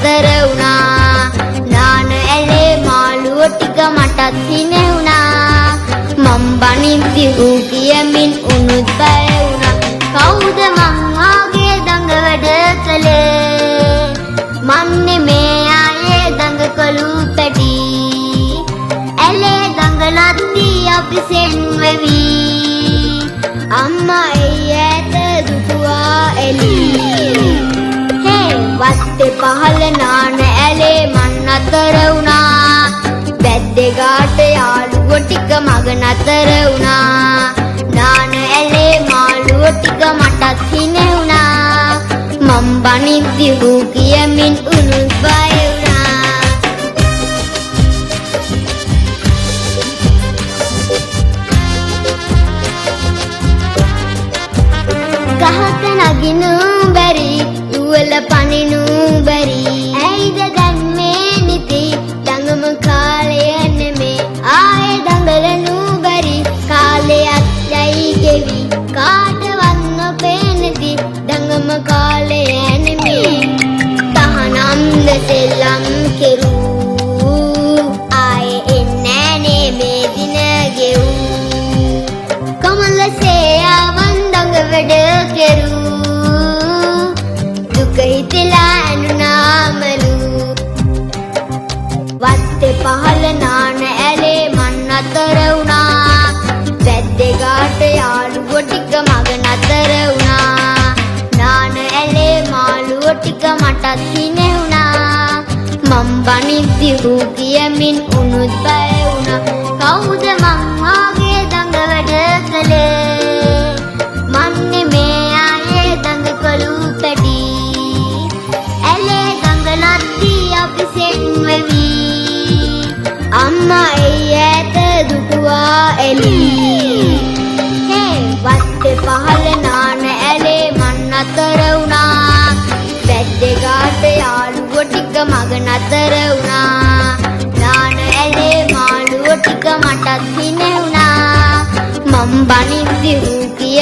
නතර වුණා. නාන ඇලේ මාළුව ටික මටත් හිනෙවුණා. මම් බනිද්දි ඌ කියමින් උනුත් බය වුණා. කවුද මං වාගේ දඟ වැඩ කළේ? මන් නෙමේ ආයේ දඟ කළු පැටි. ඇලේ දඟලද්දී අපි සෙන් වෙවි. අම්මා එයි ඈත දුටුවා එලි. හේ වත්තේ පහළ නාන ඇලේ මන් නතර වුණා. වැද්දේ ගාට යාළුවෝ ටික මග නතර වුණා. නාන ඇලේ මාළුව ටික මටත් හිනෙවුණා. මම් බනිද්දි ඌ කියමින් උනුත් බය වුණා. ගහක නගිනු බැරි දුවල පනිනු බැරි. ඇයිද දැන් මේ නිති දඟම කාලය නෙමේ. ආයේ දඟලනු බැරි කාලයක් යයි ගෙවි. කාටවත් නොපෙනෙති දඟම කාලය නෙමේ. තහනම්ද සෙල්ලම් කෙරූ ආයේ එන්නේ නේ මේ දින ගෙවූ. කමලසේ ආවන් දඟ වැඩ කෙරූ. දුක හිතලා ඇනුනාමලු. වත්තේ පහළ නාන ඇලේ මන් නතර වුණා. වැද්දේ ගාට යාළුවෝ ටික මග නතර වුණා. නාන ඇලේ මාළුවෝ ටික මටත් හිනෙවුණා. මම් බනිද්දි ඌ කියමින් උනුත් බය වුණා. කවුද මං වාගේ දඟ වැඩ කළේ? මන් නෙමේ ආයේ දඟ කළු පැටි. ඇලේ දඟලද්දී අපි සෙන් වෙවි. අම්මා එයි ඈත දුටුවා එලි. හේ වත්තේ පහළ නාන ඇලේ මන් නතර වුණා. වැද්දේ ගාට යාළුවෝ ටික මග නතර වුණා. නාන ඇලේ මාළුවෝ ටික මටත් හිනෙවුණා. මම් බනිද්දි ඌ කිය